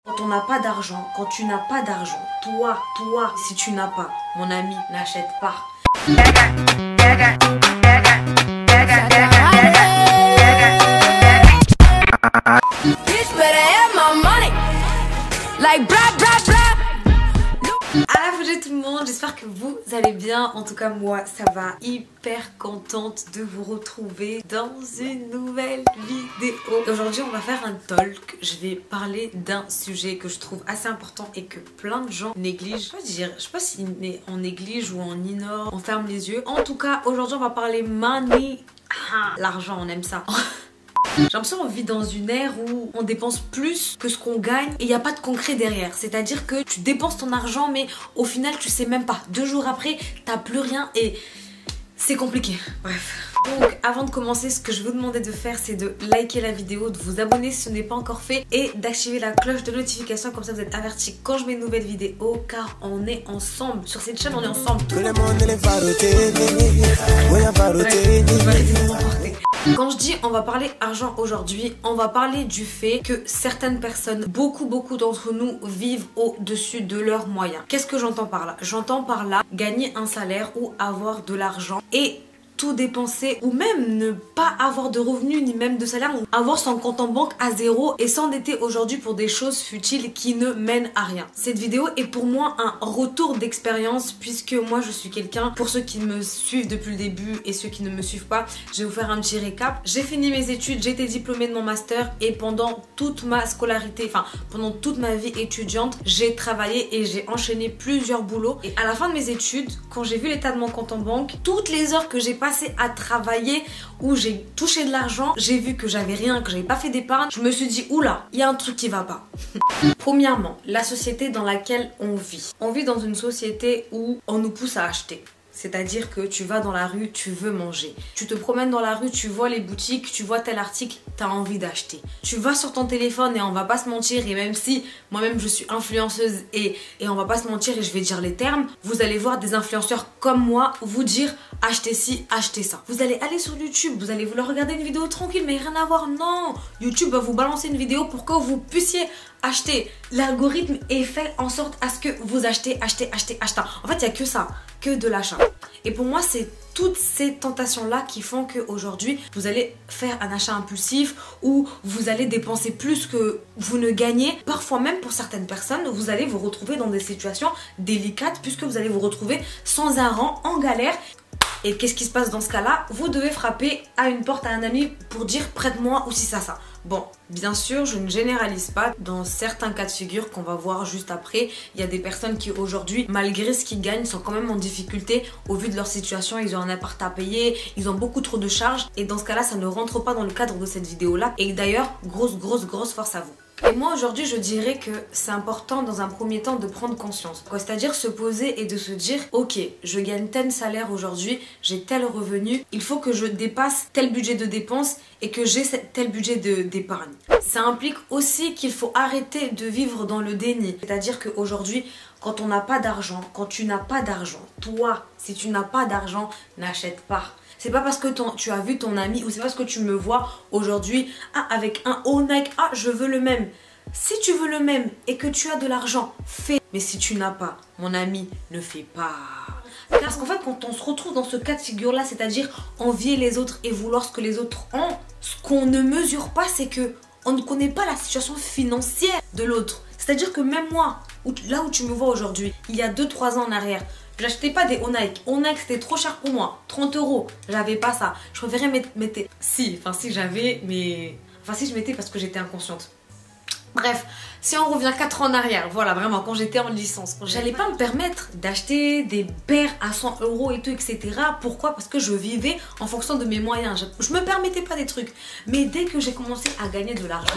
Quand on n'a pas d'argent, quand tu n'as pas d'argent, toi, si tu n'as pas, mon ami, n'achète pas. Salut tout le monde, j'espère que vous allez bien. En tout cas moi ça va, hyper contente de vous retrouver dans une nouvelle vidéo. Aujourd'hui on va faire un talk. Je vais parler d'un sujet que je trouve assez important et que plein de gens négligent. Je sais pas si on néglige ou on ignore, on ferme les yeux. En tout cas aujourd'hui on va parler money. L'argent, on aime ça. J'ai l'impression qu'on vit dans une ère où on dépense plus que ce qu'on gagne et il n'y a pas de concret derrière. C'est-à-dire que tu dépenses ton argent mais au final tu sais même pas. 2 jours après, t'as plus rien et c'est compliqué. Bref. Donc avant de commencer, ce que je vous demandais de faire c'est de liker la vidéo, de vous abonner si ce n'est pas encore fait et d'activer la cloche de notification, comme ça vous êtes avertis quand je mets une nouvelle vidéo, car on est ensemble. Sur cette chaîne on est ensemble. Quand je dis on va parler argent aujourd'hui, on va parler du fait que certaines personnes, beaucoup d'entre nous vivent au-dessus de leurs moyens. Qu'est-ce que j'entends par là? J'entends par là gagner un salaire ou avoir de l'argent et tout dépenser, ou même ne pas avoir de revenus ni même de salaire, ou avoir son compte en banque à zéro et s'endetter aujourd'hui pour des choses futiles qui ne mènent à rien. Cette vidéo est pour moi un retour d'expérience, puisque moi je suis quelqu'un, pour ceux qui me suivent depuis le début et ceux qui ne me suivent pas, je vais vous faire un petit récap. J'ai fini mes études, j'ai été diplômée de mon master et pendant toute ma scolarité, enfin pendant toute ma vie étudiante, j'ai travaillé et j'ai enchaîné plusieurs boulots. Et à la fin de mes études, quand j'ai vu l'état de mon compte en banque, toutes les heures que j'ai passé à travailler, où j'ai touché de l'argent, j'ai vu que j'avais rien, que j'avais pas fait d'épargne, je me suis dit oula, il y a un truc qui va pas. Premièrement, la société dans laquelle on vit. On vit dans une société où on nous pousse à acheter. C'est-à-dire que tu vas dans la rue, tu veux manger. Tu te promènes dans la rue, tu vois les boutiques, tu vois tel article, tu as envie d'acheter. Tu vas sur ton téléphone et on va pas se mentir, et même si moi-même je suis influenceuse et on va pas se mentir et je vais dire les termes, vous allez voir des influenceurs comme moi vous dire achetez ci, achetez ça. Vous allez aller sur YouTube, vous allez vouloir regarder une vidéo tranquille mais rien à voir. Non, YouTube va vous balancer une vidéo pour que vous puissiez acheter. L'algorithme est fait en sorte à ce que vous achetez. En fait, il n'y a que ça, que de l'achat. Et pour moi, c'est toutes ces tentations-là qui font qu'aujourd'hui, vous allez faire un achat impulsif ou vous allez dépenser plus que vous ne gagnez. Parfois même, pour certaines personnes, vous allez vous retrouver dans des situations délicates puisque vous allez vous retrouver sans un rang, en galère. Et qu'est-ce qui se passe dans ce cas-là? Vous devez frapper à une porte à un ami pour dire prête-moi ou si ça. Bon, bien sûr, je ne généralise pas. Dans certains cas de figure qu'on va voir juste après, il y a des personnes qui aujourd'hui, malgré ce qu'ils gagnent, sont quand même en difficulté au vu de leur situation. Ils ont un appart à payer, ils ont beaucoup trop de charges. Et dans ce cas-là, ça ne rentre pas dans le cadre de cette vidéo-là. Et d'ailleurs, grosse force à vous. Et moi aujourd'hui je dirais que c'est important dans un premier temps de prendre conscience. C'est-à-dire se poser et de se dire ok, je gagne tel salaire aujourd'hui, j'ai tel revenu, il faut que je dépasse tel budget de dépenses et que j'ai tel budget d'épargne. Ça implique aussi qu'il faut arrêter de vivre dans le déni. C'est-à-dire qu'aujourd'hui, quand on n'a pas d'argent, quand tu n'as pas d'argent, toi, si tu n'as pas d'argent, n'achète pas. C'est pas parce que tu as vu ton ami ou c'est parce que tu me vois aujourd'hui avec un haut Nike, je veux le même. Si tu veux le même et que tu as de l'argent, fais. Mais si tu n'as pas, mon ami, ne fais pas. Parce qu'en fait, quand on se retrouve dans ce cas de figure-là, c'est-à-dire envier les autres et vouloir ce que les autres ont, ce qu'on ne mesure pas, c'est que on ne connaît pas la situation financière de l'autre. C'est-à-dire que même moi, là où tu me vois aujourd'hui, il y a 2-3 ans en arrière, j'achetais pas des Nike. Nike c'était trop cher pour moi. 30 €. J'avais pas ça. Je préférais mettre. Si j'avais, mais. Enfin, si je mettais parce que j'étais inconsciente. Bref, si on revient 4 ans en arrière, voilà, vraiment, quand j'étais en licence, j'allais pas me permettre d'acheter des paires à 100 € et tout, etc. Pourquoi? Parce que je vivais en fonction de mes moyens. Je me permettais pas des trucs. Mais dès que j'ai commencé à gagner de l'argent,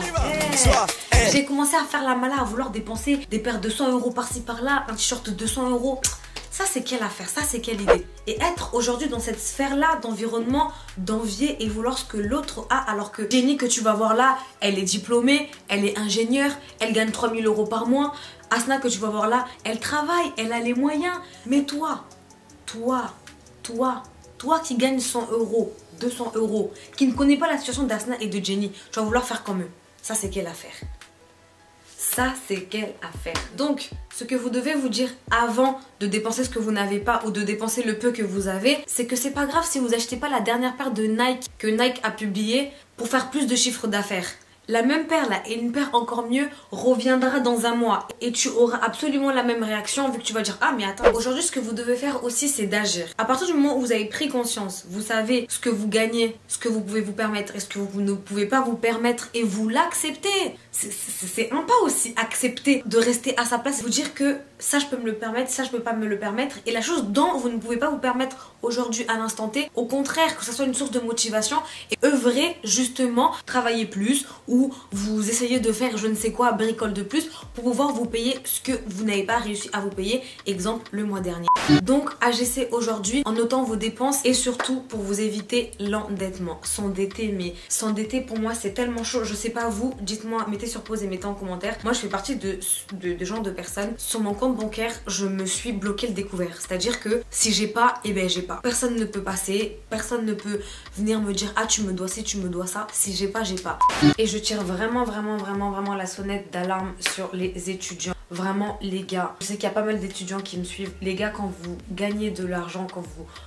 j'ai commencé à faire la mala, à vouloir dépenser des paires de 100 € par-ci par-là, un t-shirt de 200 €. Ça c'est quelle affaire, ça c'est quelle idée. Et être aujourd'hui dans cette sphère-là d'environnement, d'envier et vouloir ce que l'autre a, alors que Jenny que tu vas voir là, elle est diplômée, elle est ingénieure, elle gagne 3000 € par mois. Asna que tu vas voir là, elle travaille, elle a les moyens. Mais toi qui gagne 100 €, 200 €, qui ne connaît pas la situation d'Asna et de Jenny, tu vas vouloir faire comme eux. Ça c'est quelle affaire? ça c'est quelle affaire. Donc ce que vous devez vous dire avant de dépenser ce que vous n'avez pas ou de dépenser le peu que vous avez, c'est que c'est pas grave si vous achetez pas la dernière paire de Nike que Nike a publiée pour faire plus de chiffre d'affaires. La même paire là et une paire encore mieux reviendra dans un mois et tu auras absolument la même réaction vu que tu vas dire ah mais attends, aujourd'hui ce que vous devez faire aussi c'est d'agir. À partir du moment où vous avez pris conscience, vous savez ce que vous gagnez, ce que vous pouvez vous permettre et ce que vous ne pouvez pas vous permettre et vous l'acceptez. C'est un pas aussi accepter de rester à sa place, vous dire que ça je peux me le permettre, ça je peux pas me le permettre et la chose dont vous ne pouvez pas vous permettre aujourd'hui à l'instant T, au contraire que ça soit une source de motivation et œuvrer justement, travailler plus ou vous essayez de faire je ne sais quoi, bricole de plus pour pouvoir vous payer ce que vous n'avez pas réussi à vous payer, exemple le mois dernier. Donc agissez aujourd'hui en notant vos dépenses et surtout pour vous éviter l'endettement. S'endetter, mais s'endetter pour moi c'est tellement chaud, je sais pas vous, dites-moi, mettez sur pause et mettez en commentaire. Moi je fais partie de genre de personnes, sur mon compte bancaire je me suis bloqué le découvert, c'est à dire que si j'ai pas, et ben j'ai pas. Personne ne peut passer, personne ne peut venir me dire ah tu me dois ci, tu me dois ça, si j'ai pas, j'ai pas. Et je tire vraiment la sonnette d'alarme sur les étudiants. Vraiment les gars, je sais qu'il y a pas mal d'étudiants qui me suivent. Les gars, quand vous gagnez de l'argent,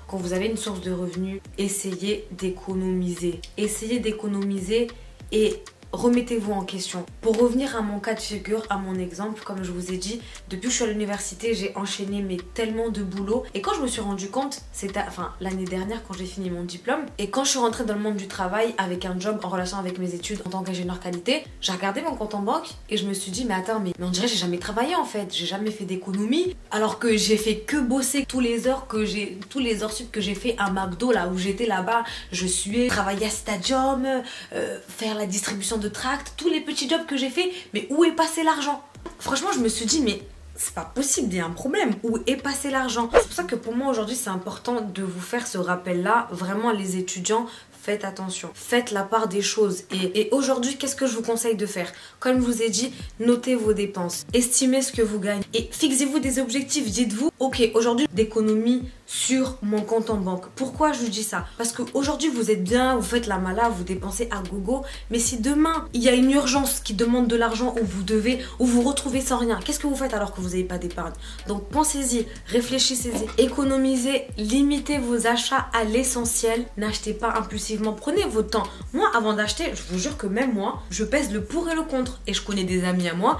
quand vous avez une source de revenus, essayez d'économiser. Essayez d'économiser et remettez-vous en question. Pour revenir à mon cas de figure, à mon exemple, comme je vous ai dit, depuis que je suis à l'université, j'ai enchaîné mais tellement de boulot. Et quand je me suis rendu compte, c'était l'année dernière quand j'ai fini mon diplôme, et quand je suis rentrée dans le monde du travail avec un job en relation avec mes études en tant qu'ingénieur qualité, j'ai regardé mon compte en banque et je me suis dit mais attends, mais on dirait que j'ai jamais travaillé en fait, j'ai jamais fait d'économie, alors que j'ai fait que bosser tous les heures sup que j'ai fait à McDo là où j'étais là-bas, je suais, travailler à Stadium, faire la distribution de tracts, tous les petits jobs que j'ai fait, mais où est passé l'argent? Franchement je me suis dit mais c'est pas possible, il y a un problème, où est passé l'argent? C'est pour ça que pour moi aujourd'hui c'est important de vous faire ce rappel là, vraiment les étudiants, faites attention, faites la part des choses. Et aujourd'hui, qu'est-ce que je vous conseille de faire? Comme je vous ai dit, notez vos dépenses, estimez ce que vous gagnez et fixez-vous des objectifs. Dites-vous, ok, aujourd'hui, d'économie sur mon compte en banque. Pourquoi je vous dis ça? Parce qu'aujourd'hui, vous êtes bien, vous faites la mala, vous dépensez à gogo. Mais si demain, il y a une urgence qui demande de l'argent où vous retrouvez sans rien, qu'est-ce que vous faites alors que vous n'avez pas d'épargne? Donc pensez-y, réfléchissez-y, économisez, limitez vos achats à l'essentiel. N'achetez pas impulsivement. Prenez votre temps. Moi, avant d'acheter, je vous jure que même moi, je pèse le pour et le contre. Et je connais des amis à moi,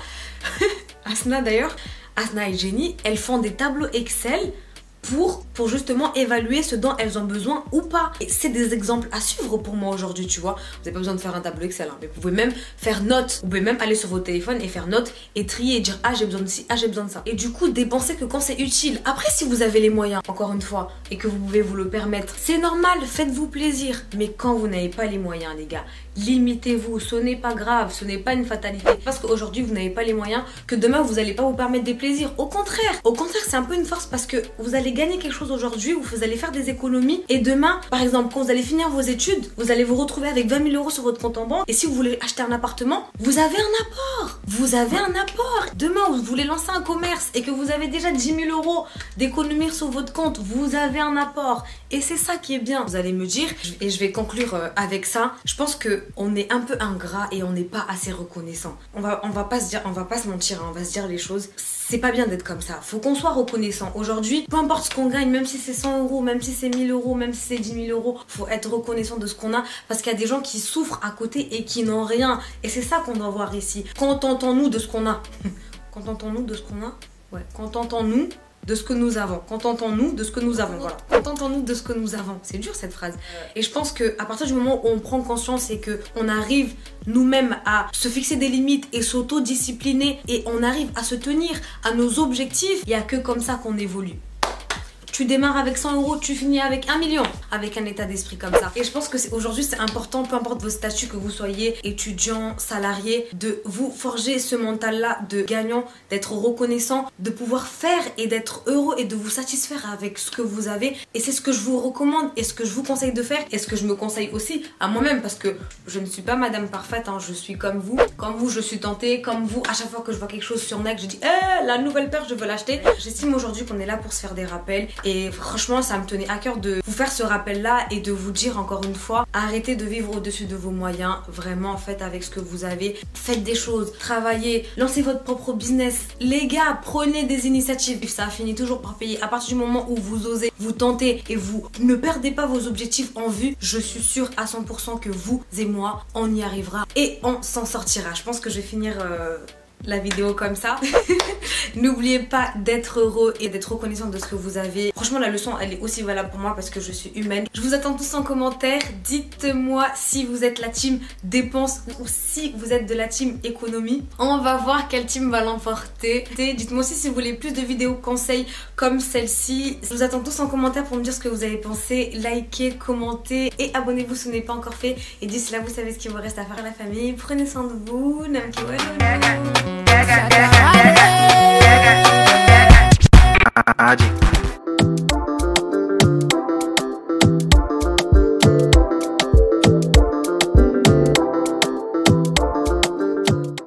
Asna d'ailleurs, Asna et Jenny, elles font des tableaux Excel pour justement évaluer ce dont elles ont besoin ou pas. Et c'est des exemples à suivre pour moi aujourd'hui, tu vois. Vous n'avez pas besoin de faire un tableau Excel, hein, mais vous pouvez même faire note. Vous pouvez même aller sur votre téléphone et faire note et trier et dire ah j'ai besoin de ci, ah j'ai besoin de ça. Et du coup dépenser que quand c'est utile. Après si vous avez les moyens, encore une fois, et que vous pouvez vous le permettre, c'est normal, faites-vous plaisir. Mais quand vous n'avez pas les moyens les gars, limitez-vous, ce n'est pas grave, ce n'est pas une fatalité. Parce qu'aujourd'hui vous n'avez pas les moyens, que demain vous n'allez pas vous permettre des plaisirs. Au contraire c'est un peu une force parce que vous allez gagner quelque chose aujourd'hui, vous allez faire des économies et demain, par exemple, quand vous allez finir vos études, vous allez vous retrouver avec 20 000 € sur votre compte en banque et si vous voulez acheter un appartement, vous avez un apport. Vous avez un apport. Demain, vous voulez lancer un commerce et que vous avez déjà 10 000 € d'économies sur votre compte, vous avez un apport. Et c'est ça qui est bien. Vous allez me dire, et je vais conclure avec ça, je pense qu'on est un peu ingrat et on n'est pas assez reconnaissant. On va pas se mentir, hein, on va se dire les choses. C'est pas bien d'être comme ça. Faut qu'on soit reconnaissant. Aujourd'hui, peu importe ce qu'on gagne, même si c'est 100 €, même si c'est 1 000 €, même si c'est 10 000 €, faut être reconnaissant de ce qu'on a parce qu'il y a des gens qui souffrent à côté et qui n'ont rien. Et c'est ça qu'on doit voir ici. Contentons-nous de ce qu'on a. Contentons-nous de ce qu'on a. Ouais. Contentons-nous de ce que nous avons. Contentons-nous de ce que nous avons. Voilà. Contentons-nous de ce que nous avons. C'est dur cette phrase. Et je pense que à partir du moment où on prend conscience et que on arrive nous-mêmes à se fixer des limites et s'auto-discipliner et on arrive à se tenir à nos objectifs, il n'y a que comme ça qu'on évolue. Tu démarres avec 100 €, tu finis avec 1 million, avec un état d'esprit comme ça. Et je pense que aujourd'hui c'est important, peu importe vos statuts, que vous soyez étudiant, salarié, de vous forger ce mental-là de gagnant, d'être reconnaissant, de pouvoir faire et d'être heureux et de vous satisfaire avec ce que vous avez. Et c'est ce que je vous recommande et ce que je vous conseille de faire et ce que je me conseille aussi à moi-même parce que je ne suis pas madame parfaite, hein, je suis comme vous. Comme vous, je suis tentée, comme vous, à chaque fois que je vois quelque chose sur Nike, je dis la nouvelle paire, je veux l'acheter. J'estime aujourd'hui qu'on est là pour se faire des rappels. Et franchement, ça me tenait à cœur de vous faire ce rappel. rappel là et de vous dire encore une fois, arrêtez de vivre au-dessus de vos moyens. Vraiment, faites avec ce que vous avez. Faites des choses, travaillez, lancez votre propre business. Les gars, prenez des initiatives. Ça finit toujours par payer. À partir du moment où vous osez, vous tentez et vous ne perdez pas vos objectifs en vue, je suis sûre à 100% que vous et moi, on y arrivera et on s'en sortira. Je pense que je vais finir la vidéo comme ça. N'oubliez pas d'être heureux et d'être reconnaissant de ce que vous avez. Franchement, la leçon elle est aussi valable pour moi parce que je suis humaine. Je vous attends tous en commentaire. Dites-moi si vous êtes la team dépense ou si vous êtes de la team économie. On va voir quelle team va l'emporter. Dites-moi aussi si vous voulez plus de vidéos conseils comme celle-ci. Je vous attends tous en commentaire pour me dire ce que vous avez pensé. Likez, commentez et abonnez-vous si ce n'est pas encore fait. Et d'ici là, vous savez ce qu'il vous reste à faire, la famille. Prenez soin de vous. Namki Walolo.